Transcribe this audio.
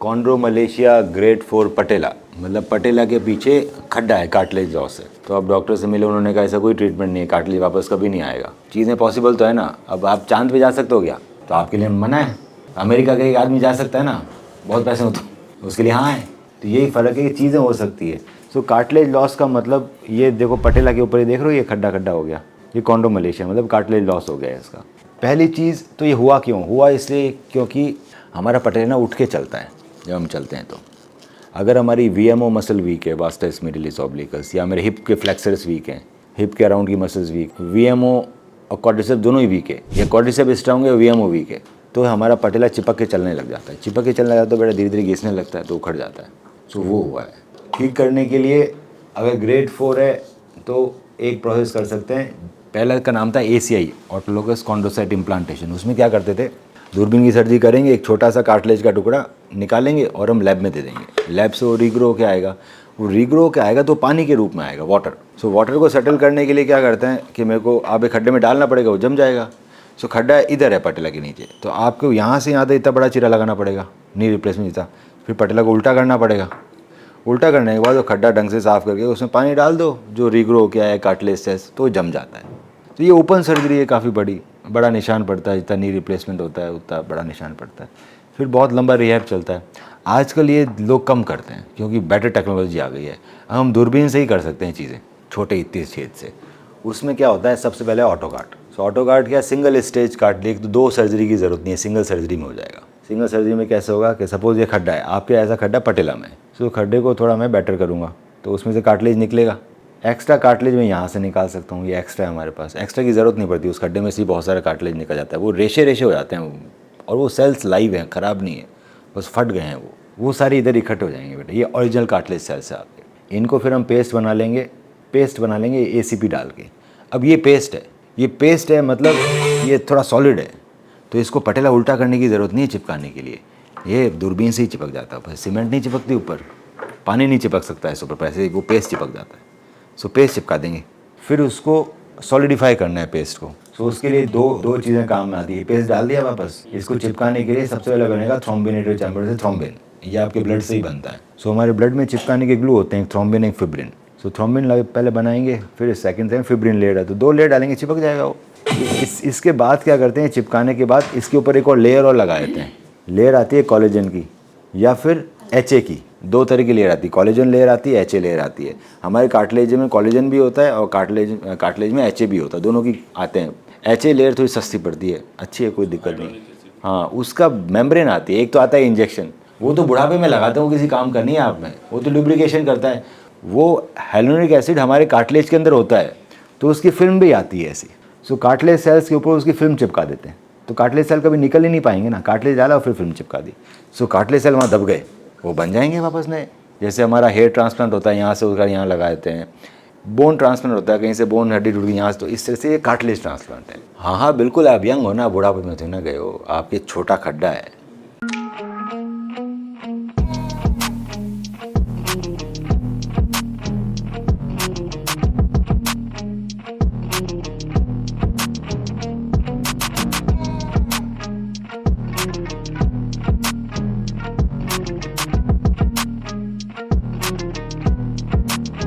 कॉन्ड्रोमलेशिया grade 4 पटेला, मतलब पटेला के पीछे खड्डा है, कार्टिलेज लॉस है। तो अब डॉक्टर से मिले, उन्होंने कहा ऐसा कोई ट्रीटमेंट नहीं है, कार्टिलेज वापस कभी नहीं आएगा। चीज़ें पॉसिबल तो है ना। अब आप चांद पे जा सकते हो क्या? तो आपके लिए मना है। अमेरिका का एक आदमी जा सकता है ना, बहुत पैसे हो तो उसके लिए हाँ है। तो यही फ़र्क है कि चीज़ें हो सकती है। सो कार्टिलेज लॉस का मतलब ये देखो, पटेला के ऊपर ही देख रहे हो, ये खड्डा खड्डा हो गया, ये कॉन्ड्रोमलेशिया मतलब कार्टिलेज लॉस हो गया है इसका। पहली चीज़ तो ये हुआ क्यों हुआ, इसलिए क्योंकि हमारा पटेला ना उठ के चलता है जब हम चलते हैं। तो अगर हमारी वीएमओ मसल वीक है, वास्टस मिडिलिस ऑब्लिकस, या मेरे हिप के फ्लेक्सर्स वीक हैं, हिप के अराउंड की मसल्स वीक, वीएमओ और क्वाड्रिसेप्स दोनों ही वीक है, या क्वाड्रिसेप्स स्ट्रांग है, वीएमओ वीक है, तो हमारा पटेला चिपक के चलने लग जाता है। चिपक के चलने लग जाता है तो बड़ा धीरे धीरे घिसने लगता है, तो उखड़ जाता है। सो वो हुआ है। ठीक करने के लिए अगर ग्रेड 4 है तो एक प्रोसेस कर सकते हैं। पहला का नाम था ACI, ऑटोलोगस कॉन्ड्रोसाइट इम्प्लांटेशन। उसमें क्या करते थे, दूरबीन की सर्जरी करेंगे, एक छोटा सा कार्टिलेज का टुकड़ा निकालेंगे और हम लैब में दे देंगे। लैब से वो रीग्रो के आएगा, वो रीग्रो के आएगा तो पानी के रूप में आएगा, वाटर। सो वाटर को सेटल करने के लिए क्या करते हैं कि मेरे को आप एक खड्डे में डालना पड़ेगा, वो जम जाएगा। सो खड्डा इधर है पटेला के नीचे, तो आपको यहाँ से यहाँ तक इतना बड़ा चीरा लगाना पड़ेगा, नी रिप्लेसमेंट जितना। फिर पटेला को उल्टा करना पड़ेगा। उल्टा करने के बाद वो खड्डा ढंग से साफ़ करके उसमें पानी डाल दो, जो रीग्रो क्या है कार्टिलेज सेल्स, तो जम जाता है। तो ये ओपन सर्जरी है, काफ़ी बड़ा निशान पड़ता है, जितना नी रिप्लेसमेंट होता है उतना बड़ा निशान पड़ता है। फिर बहुत लंबा रिहैब चलता है। आजकल ये लोग कम करते हैं क्योंकि बेटर टेक्नोलॉजी आ गई है। हम दूरबीन से ही कर सकते हैं चीज़ें, छोटे इतने छेद से। उसमें क्या होता है, सबसे पहले ऑटोकाट। सो ऑटोकाट क्या, सिंगल स्टेज काट लिए, तो 2 सर्जरी की ज़रूरत नहीं है, सिंगल सर्जरी में हो जाएगा। सिंगल सर्जरी में कैसे होगा कि सपोज़ ये खड्डा है आपके, ऐसा खड्डा पटेला में, सो खड्डे को थोड़ा मैं बेटर करूँगा तो उसमें से कार्टिलेज निकलेगा। एक्स्ट्रा कार्टिलेज मैं यहाँ से निकाल सकता हूँ, ये एक्स्ट्रा है हमारे पास, एक्स्ट्रा की ज़रूरत नहीं पड़ती। उस खड्डे में से बहुत सारा कार्टिलेज निकल जाता है, वो रेशे रेशे हो जाते हैं और वो सेल्स लाइव हैं, ख़राब नहीं है, बस फट गए हैं वो सारी इधर इकट्ठे हो जाएंगे बेटा। ये ओरिजिनल कार्टिलेज सेल्स है आपके। इनको फिर हम पेस्ट बना लेंगे ACP डाल के। अब ये पेस्ट है मतलब ये थोड़ा सॉलिड है, तो इसको पटेला उल्टा करने की ज़रूरत नहीं है चिपकाने के लिए, ये दूरबीन से ही चिपक जाता है। सीमेंट नहीं चिपकती ऊपर, पानी नहीं चिपक सकता है इस ऊपर, पैसे वो पेस्ट चिपक जाता है। सो पेस्ट चिपका देंगे, फिर उसको सॉलिडिफाई करना है पेस्ट को। सो उसके लिए दो चीज़ें काम में आती है। पेस्ट डाल दिया वापस, इसको चिपकाने के लिए सबसे पहले बनेगा थ्रोम्बिनेटेड चैम्बर से थ्रोम्बिन, ये आपके ब्लड से ही बनता है। सो हमारे ब्लड में चिपकाने के ग्लू होते हैं, एक थ्रोम्बिन एक फिब्रिन। सो थ्रोम्बिन पहले बनाएंगे, फिर सेकंड टाइम फिब्रिन लेयर है, तो 2 लेयर डालेंगे, चिपक जाएगा वो। इसके बाद क्या करते हैं, चिपकाने के बाद इसके ऊपर एक और लेयर और लगा देते हैं। लेयर आती है कोलेजन की या फिर HA की, 2 तरह की लेयर आती है, कोलेजन लेयर आती है, HA लेयर आती है। हमारे कार्टिलेज में कोलेजन भी होता है और कार्टिलेज में HA भी होता है, दोनों की आते हैं। HA लेयर थोड़ी सस्ती पड़ती है, अच्छी है, कोई दिक्कत नहीं। हाँ, उसका मेम्ब्रेन आती है। एक तो आता है इंजेक्शन, वो तो बुढ़ापे में लगाते हैं, वो किसी काम का नहीं है आप में, वो तो लुब्रिकेशन करता है। वो हाइलुरोनिक एसिड हमारे कार्टिलेज के अंदर होता है, तो उसकी फिल्म भी आती है ऐसी। सो कार्टिलेज सेल्स के ऊपर उसकी फिल्म चिपका देते हैं, तो कार्टिलेज सेल कभी निकल ही नहीं पाएंगे ना। कार्टिलेज डाला और फिर फिल्म चिपका दी, सो कार्टिलेज सेल वहाँ दब गए, वो बन जाएंगे वापस नए। जैसे हमारा हेयर ट्रांसप्लांट होता है, यहाँ से उधर यहाँ लगा देते हैं। बोन ट्रांसप्लांट होता है, कहीं से बोन हड्डी टूट गई यहाँ से, तो इस तरह से ये कार्टिलेज ट्रांसप्लांट है। हाँ, बिल्कुल, आप यंग हो ना, बुढ़ापे में थे ना गए हो, आपके छोटा खड्डा है।